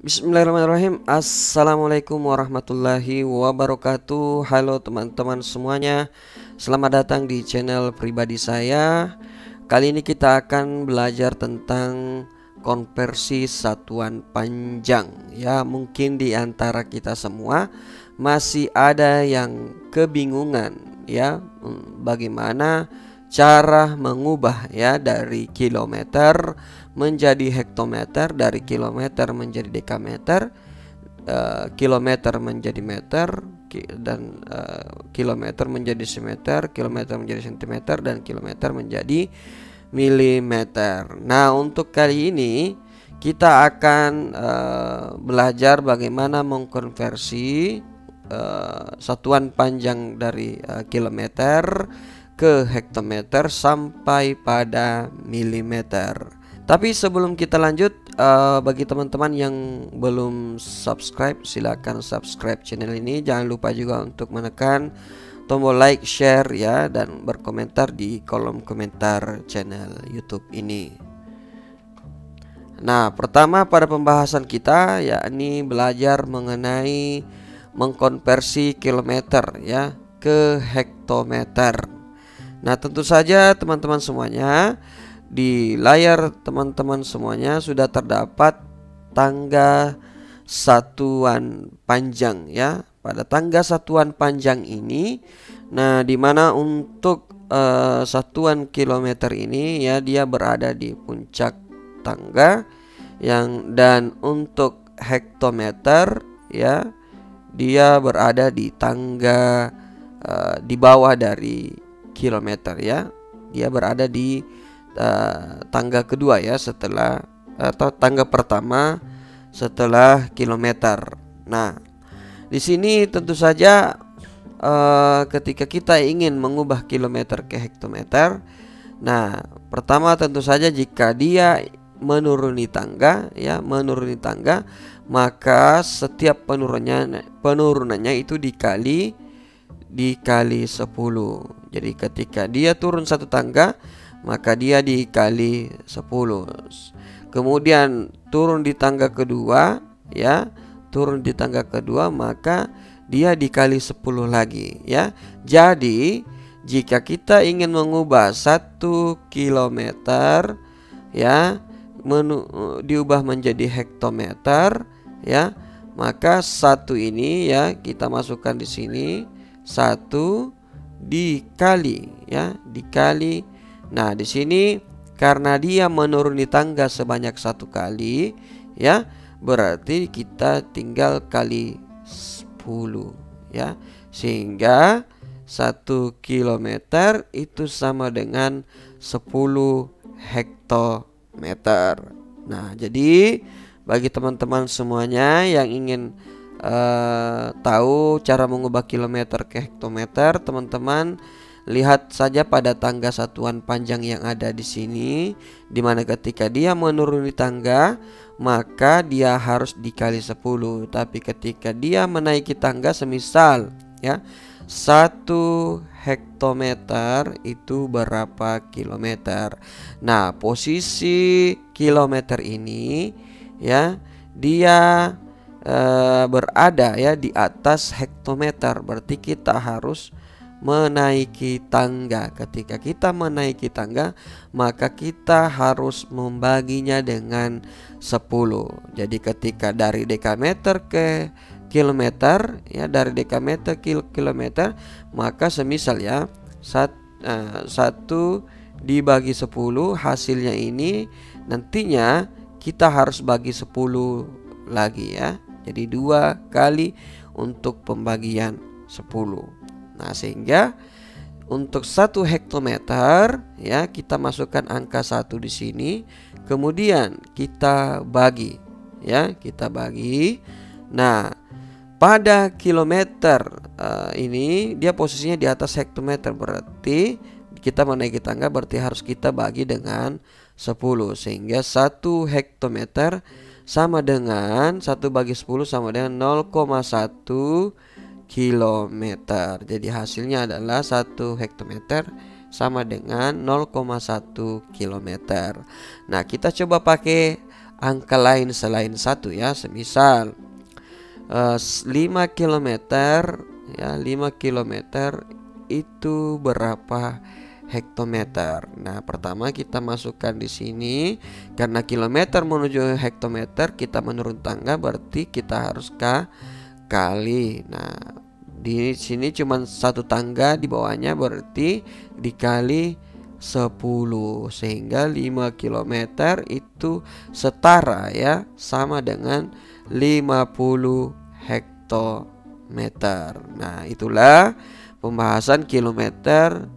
Bismillahirrahmanirrahim. Assalamualaikum warahmatullahi wabarakatuh. Halo teman-teman semuanya, selamat datang di channel pribadi saya. Kali ini kita akan belajar tentang konversi satuan panjang. Ya, mungkin di antara kita semua masih ada yang kebingungan ya, bagaimana cara mengubah ya dari kilometer menjadi hektometer, dari kilometer menjadi dekameter, kilometer menjadi meter, dan kilometer menjadi semeter, kilometer menjadi sentimeter, dan kilometer menjadi milimeter. Nah, untuk kali ini kita akan belajar bagaimana mengkonversi satuan panjang dari kilometer ke hektometer sampai pada milimeter. Tapi sebelum kita lanjut, bagi teman-teman yang belum subscribe, silakan subscribe channel ini. Jangan lupa juga untuk menekan tombol like, share ya, dan berkomentar di kolom komentar channel YouTube ini. Nah, pertama pada pembahasan kita yakni belajar mengenai mengkonversi kilometer ya ke hektometer. Nah, tentu saja teman-teman semuanya, di layar teman-teman semuanya sudah terdapat tangga satuan panjang ya. Pada tangga satuan panjang ini, nah dimana untuk satuan kilometer ini ya, dia berada di puncak tangga dan untuk hektometer ya, dia berada di tangga di bawah dari kilometer ya. Dia berada di tangga kedua ya, setelah atau tangga pertama setelah kilometer. Nah, di sini tentu saja ketika kita ingin mengubah kilometer ke hektometer, nah pertama tentu saja jika dia menuruni tangga ya, maka setiap penurunannya itu dikali 10. Jadi ketika dia turun satu tangga, maka dia dikali 10. Kemudian turun di tangga kedua ya, maka dia dikali 10 lagi ya. Jadi jika kita ingin mengubah 1 kilometer ya, diubah menjadi hektometer ya, maka 1 ini ya kita masukkan di sini, 1 dikali ya, dikali. Nah, di sini karena dia menuruni tangga sebanyak 1 kali ya, berarti kita tinggal kali 10 ya, sehingga 1 kilometer itu sama dengan 10 hektometer. Nah, jadi bagi teman-teman semuanya yang ingin tahu cara mengubah kilometer ke hektometer, teman-teman lihat saja pada tangga satuan panjang yang ada di sini, dimana ketika dia menuruni tangga maka dia harus dikali 10. Tapi ketika dia menaiki tangga, semisal ya 1 hektometer itu berapa kilometer. Nah, posisi kilometer ini ya, dia berada ya di atas hektometer, berarti kita harus menaiki tangga. Ketika kita menaiki tangga, maka kita harus membaginya dengan 10. Jadi ketika dari dekameter ke kilometer ya, dari dekameter ke kilometer, maka semisal ya 1 dibagi 10, hasilnya ini nantinya kita harus bagi 10 lagi ya. Jadi 2 kali untuk pembagian 10. Nah, sehingga untuk 1 hektometer ya, kita masukkan angka 1 di sini, kemudian kita bagi ya, kita bagi. Nah, pada kilometer ini dia posisinya di atas hektometer, berarti kita menaiki tangga, berarti harus kita bagi dengan 10, sehingga 1 hektometer sama dengan 1 bagi 10 sama dengan 0,1 kilometer. Jadi hasilnya adalah 1 hektometer sama dengan 0,1 kilometer. Nah, kita coba pakai angka lain selain 1 ya. Semisal 5 km ya, 5 km itu berapa hektometer. Nah, pertama kita masukkan di sini karena kilometer menuju hektometer, kita menurun tangga berarti kita harus kali. Nah, di sini cuma satu tangga di bawahnya berarti dikali 10 sehingga 5 km itu setara ya, sama dengan 50 hektometer. Nah, itulah pembahasan kilometer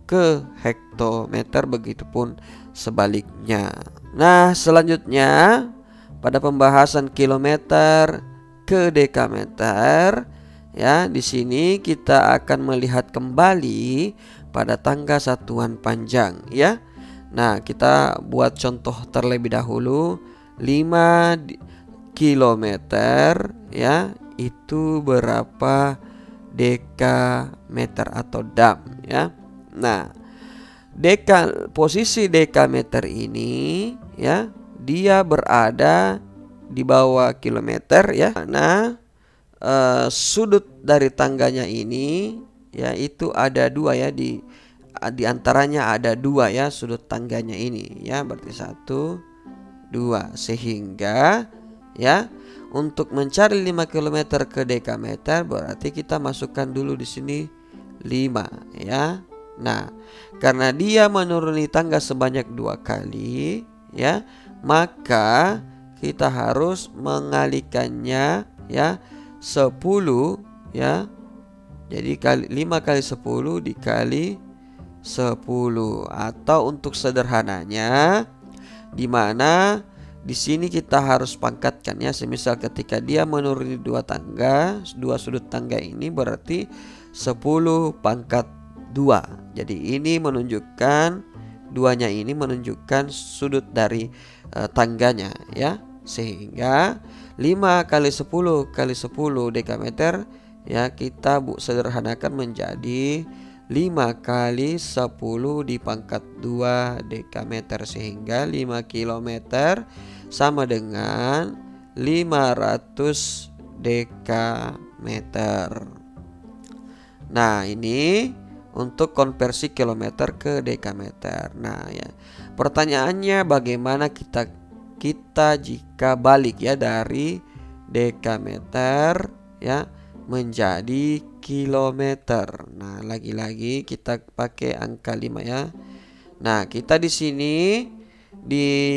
ke hektometer, begitupun sebaliknya. Nah, selanjutnya pada pembahasan kilometer ke dekameter ya, di sini kita akan melihat kembali pada tangga satuan panjang ya. Nah, kita buat contoh terlebih dahulu. 5 kilometer ya, itu berapa dekameter atau dam ya. Nah, posisi dekameter ini ya, dia berada di bawah kilometer ya. Nah, sudut dari tangganya ini ya, itu ada 2 ya, di antaranya ada 2 ya sudut tangganya ini ya, berarti 1, 2, sehingga ya untuk mencari 5 km ke dekameter berarti kita masukkan dulu di sini 5 ya. Nah, karena dia menuruni tangga sebanyak 2 kali ya, maka kita harus mengalikannya ya 10 ya. Jadi 5 kali 10 dikali 10, atau untuk sederhananya di mana di sini kita harus pangkatkan ya. Semisal ketika dia menuruni 2 tangga, 2 sudut tangga ini berarti 10 pangkat 2. Jadi ini menunjukkan, duanya ini menunjukkan sudut dari tangganya ya. Sehingga 5 kali 10 kali 10 dekameter ya, kita sederhanakan menjadi 5 kali 10 di pangkat 2 dekameter, sehingga 5 kilometer sama dengan 500 dekameter. Nah, ini untuk konversi kilometer ke dekameter. Nah ya, pertanyaannya bagaimana kita jika balik ya dari dekameter ya menjadi kilometer. Nah, lagi-lagi kita pakai angka 5 ya. Nah, kita di sini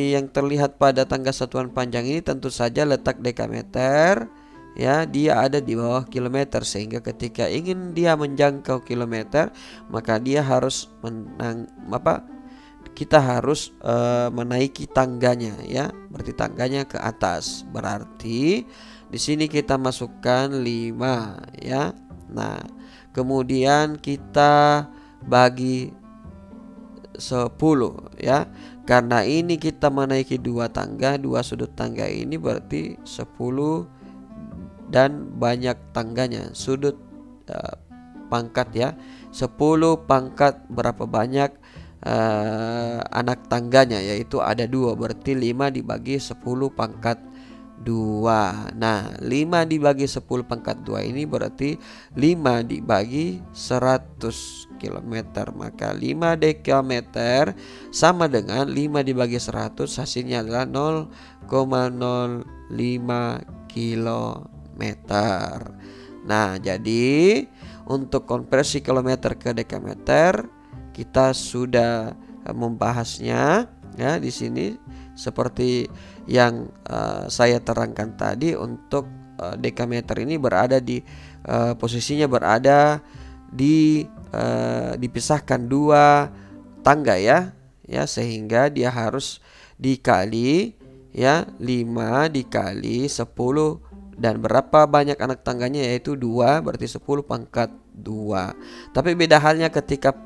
yang terlihat pada tangga satuan panjang ini tentu saja letak dekameter ya, dia ada di bawah kilometer, sehingga ketika ingin dia menjangkau kilometer maka dia harus kita harus menaiki tangganya ya, berarti tangganya ke atas. Berarti di sini kita masukkan 5 ya. Nah, kemudian kita bagi 10 ya. Karena ini kita menaiki 2 tangga, 2 sudut tangga ini berarti 10 dan banyak tangganya, sudut pangkat ya. 10 pangkat berapa banyak anak tangganya, yaitu ada 2, berarti 5 dibagi 10 pangkat 2. Nah, 5 dibagi 10 pangkat 2 ini berarti 5 dibagi 100 km. Maka 5 dekameter sama dengan 5 dibagi 100, hasilnya adalah 0,05 km. Nah, jadi untuk konversi kilometer ke dekameter kita sudah membahasnya ya di sini, seperti yang saya terangkan tadi. Untuk dekameter ini berada di posisinya berada di dipisahkan 2 tangga ya, sehingga dia harus dikali ya, 5 dikali 10 dan berapa banyak anak tangganya, yaitu 2, berarti 10 pangkat 2. Tapi beda halnya ketika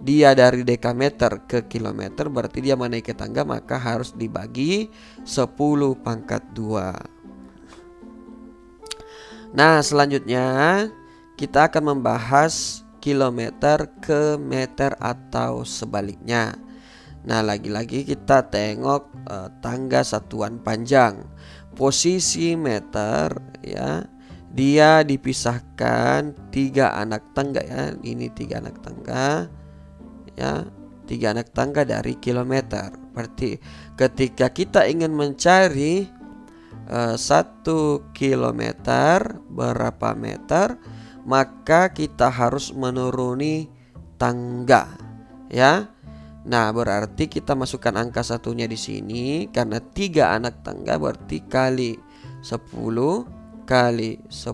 dia dari dekameter ke kilometer, berarti dia menaiki tangga maka harus dibagi 10 pangkat 2. Nah, selanjutnya kita akan membahas kilometer ke meter atau sebaliknya. Nah, lagi-lagi kita tengok tangga satuan panjang. Posisi meter ya, dia dipisahkan 3 anak tangga ya. Ini 3 anak tangga ya, 3 anak tangga dari kilometer. Berarti ketika kita ingin mencari 1 kilometer berapa meter, maka kita harus menuruni tangga ya. Nah, berarti kita masukkan angka satunya di sini karena 3 anak tangga berarti kali 10 kali 10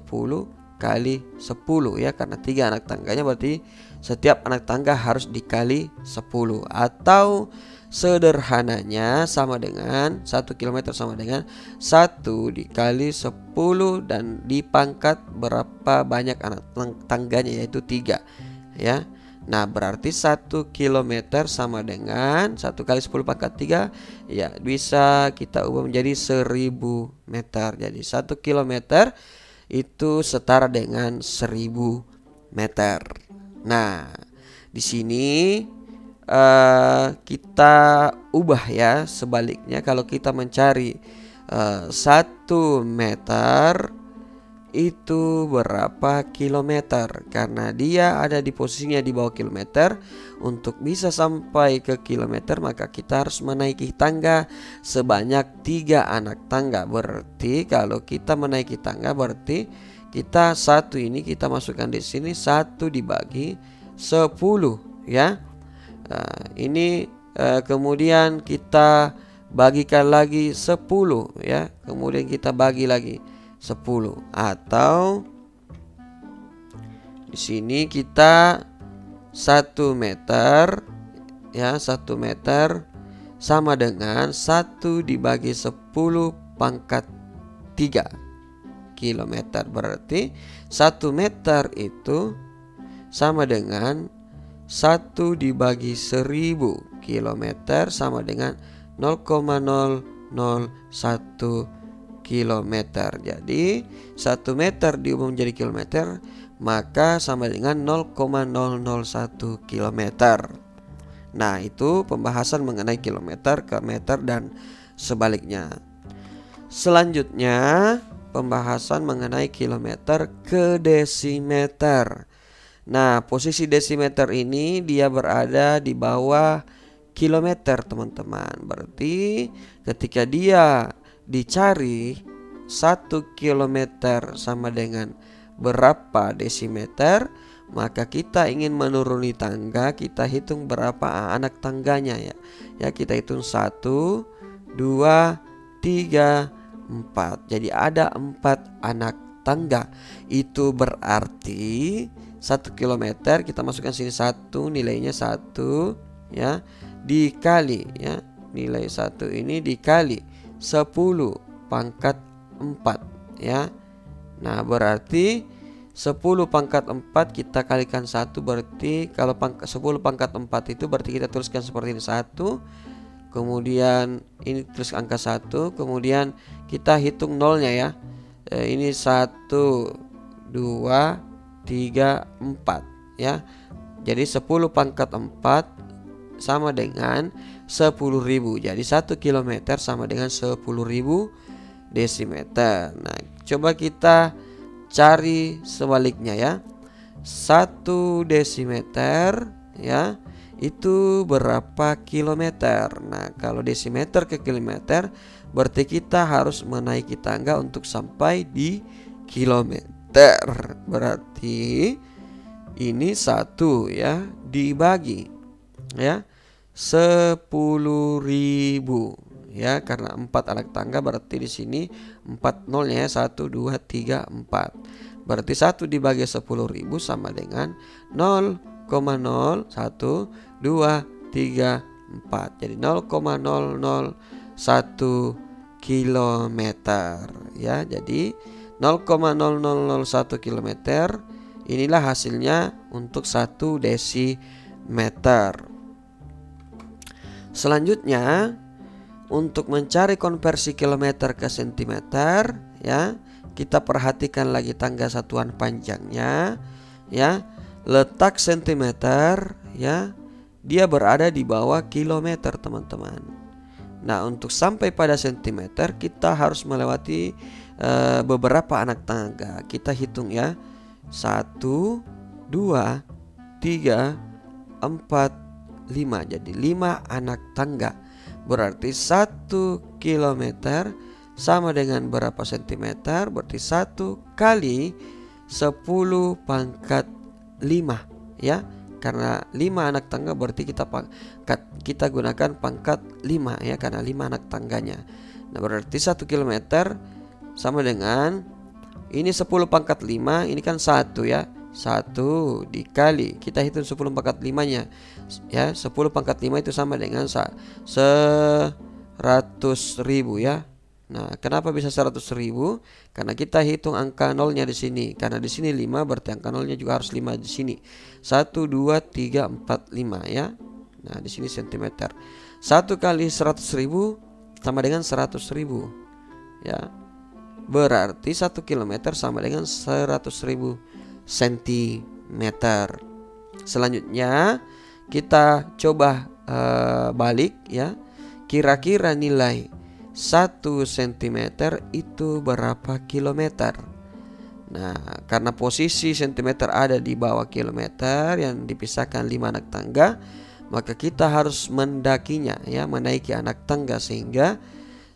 kali 10 ya, karena 3 anak tangganya berarti setiap anak tangga harus dikali 10, atau sederhananya sama dengan 1 km sama dengan 1 dikali 10 dan dipangkat berapa banyak anak tangganya, yaitu 3 ya. Nah, berarti 1 km sama dengan 1 kali 10 pangkat 3 ya, bisa kita ubah menjadi 1000 meter. Jadi 1 km itu setara dengan 1000 meter. Nah, di sini kita ubah ya, sebaliknya kalau kita mencari 1 meter itu berapa kilometer, karena dia ada di posisinya di bawah kilometer. Untuk bisa sampai ke kilometer maka kita harus menaiki tangga sebanyak 3 anak tangga. Berarti kalau kita menaiki tangga berarti kita 1 ini kita masukkan di sini 1 dibagi 10 ya. Nah, ini kemudian kita bagikan lagi 10 ya, kemudian kita bagi lagi 10, atau di sini kita 1 meter ya, 1 meter sama dengan 1 dibagi 10 pangkat 3 kilometer. Berarti 1 meter itu sama dengan 1 dibagi 1000 kilometer sama dengan 0,001 kilometer. Jadi 1 meter diubah menjadi kilometer maka sama dengan 0,001 kilometer. Nah, itu pembahasan mengenai kilometer ke meter dan sebaliknya. Selanjutnya pembahasan mengenai kilometer ke desimeter. Nah, posisi desimeter ini dia berada di bawah kilometer, teman-teman. Berarti ketika dia dicari 1 kilometer sama dengan berapa desimeter, maka kita ingin menuruni tangga, kita hitung berapa anak tangganya ya. Ya, kita hitung 1, 2, 3, 4. Jadi ada 4 anak tangga. Itu berarti 1 kilometer kita masukkan sini 1, nilainya 1 ya, dikali ya, nilai 1 ini dikali 10 pangkat 4 ya. Nah, berarti 10 pangkat 4 kita kalikan 1, berarti kalau 10 pangkat 4 itu berarti kita tuliskan seperti ini 1, kemudian ini tulis angka 1, kemudian kita hitung nolnya ya. Ini 1, 2, 3, 4 ya. Jadi 10 pangkat 4 sama dengan 10.000. Jadi 1 kilometer sama dengan 10.000 desimeter. Nah, coba kita cari sebaliknya ya. 1 desimeter ya, itu berapa kilometer. Nah, kalau desimeter ke kilometer berarti kita harus menaiki tangga untuk sampai di kilometer. Berarti ini 1 ya dibagi ya 10.000 ya, karena 4 anak tangga berarti di sini 4 nolnya ya, 1, 2, 3, 4. Berarti 1 dibagi 10.000 sama dengan 0,01234. Jadi 0,001 kilometer ya. Jadi 0,0001 kilometer inilah hasilnya untuk 1 desimeter. Selanjutnya untuk mencari konversi kilometer ke sentimeter ya, kita perhatikan lagi tangga satuan panjangnya ya. Letak sentimeter ya dia berada di bawah kilometer, teman-teman. Nah, untuk sampai pada sentimeter kita harus melewati beberapa anak tangga. Kita hitung ya. 1, 2, 3, 4, 5. Jadi 5 anak tangga. Berarti 1 kilometer sama dengan berapa sentimeter? Berarti 1 kali 10 pangkat 5 ya. Karena 5 anak tangga berarti kita gunakan pangkat 5 ya, karena 5 anak tangganya. Nah, berarti 1 kilometer sama dengan ini 10 pangkat 5, ini kan 1 ya. 1 dikali, kita hitung 10 pangkat 5 nya ya. 10 pangkat 5 itu sama dengan 100.000 ya. Nah, kenapa bisa 100.000? Karena kita hitung angka nolnya di sini. Karena di sini 5, berarti angka nolnya juga harus 5 di sini. 1, 2, 3, 4, 5 ya. Nah, di sini sentimeter. 1 kali 100.000 sama dengan 100.000 ya. Berarti 1 kilometer sama dengan 100.000 sentimeter. Selanjutnya kita coba balik ya. Kira-kira nilai 1 cm itu berapa kilometer? Nah, karena posisi sentimeter ada di bawah kilometer yang dipisahkan 5 anak tangga, maka kita harus mendakinya ya, menaiki anak tangga, sehingga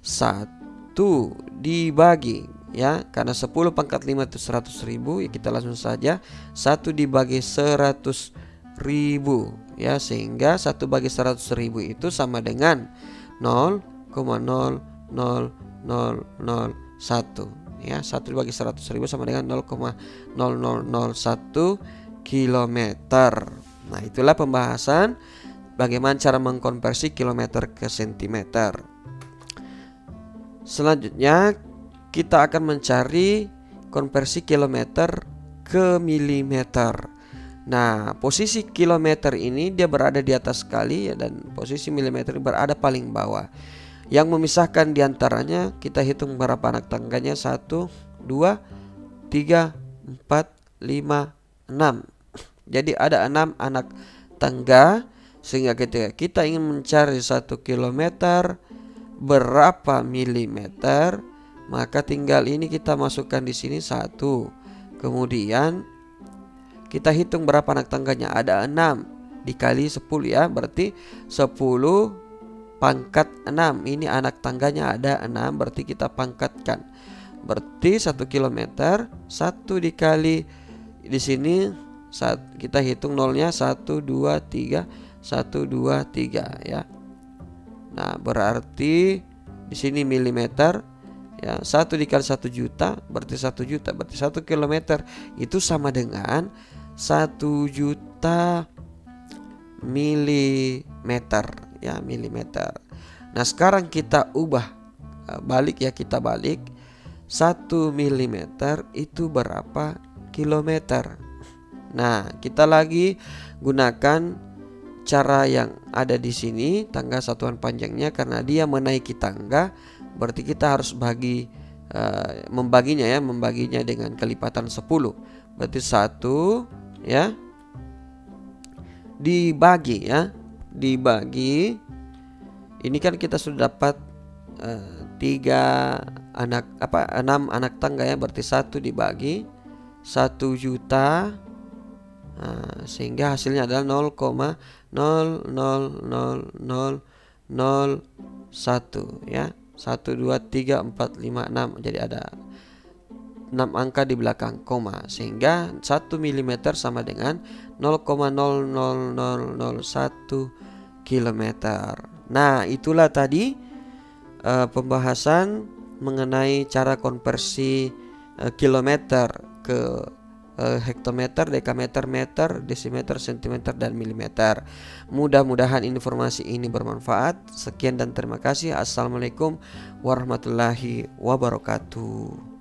1 dibagi ya, karena 10 pangkat 5 itu 100.000 ya, kita langsung saja 1 dibagi 100.000 ya, sehingga 1 bagi 100.000 itu sama dengan 0,00001 ya. 1 dibagi 100.000 sama dengan 0,0001 kilometer. Nah, itulah pembahasan bagaimana cara mengkonversi kilometer ke sentimeter. Selanjutnya kita akan mencari konversi kilometer ke milimeter. Nah, posisi kilometer ini dia berada di atas sekali ya, dan posisi milimeter berada paling bawah. Yang memisahkan diantaranya kita hitung berapa anak tangganya. 1, 2, 3, 4, 5, 6. Jadi ada 6 anak tangga, sehingga ketika kita ingin mencari 1 kilometer berapa milimeter, maka tinggal ini kita masukkan di sini 1. Kemudian kita hitung berapa anak tangganya. Ada 6 dikali 10 ya, berarti 10 pangkat 6. Ini anak tangganya ada 6, berarti kita pangkatkan. Berarti 1 kilometer 1 dikali di sini kita hitung nolnya 1, 2, 3, 1, 2, 3 ya. Nah, berarti di sini milimeter ya, 1 dikali 1 juta berarti 1 juta. Berarti 1 kilometer itu sama dengan 1 juta milimeter ya, milimeter. Nah, sekarang kita ubah balik ya, kita balik 1 milimeter itu berapa kilometer. Nah, kita lagi gunakan cara yang ada di sini, tangga satuan panjangnya. Karena dia menaiki tangga, berarti kita harus membaginya dengan kelipatan 10. Berarti 1 ya dibagi ya, dibagi ini kan kita sudah dapat 6 anak tangga ya, berarti 1 dibagi 1 juta. Nah, sehingga hasilnya adalah 0,000001 ya. 1, 2, 3, 4, 5, 6. Jadi ada 6 angka di belakang koma, sehingga 1 mm sama dengan 0,00001 kilometer. Nah, itulah tadi pembahasan mengenai cara konversi kilometer ke hektometer, dekameter, meter, desimeter, sentimeter, dan milimeter. Mudah-mudahan informasi ini bermanfaat. Sekian dan terima kasih. Assalamualaikum warahmatullahi wabarakatuh.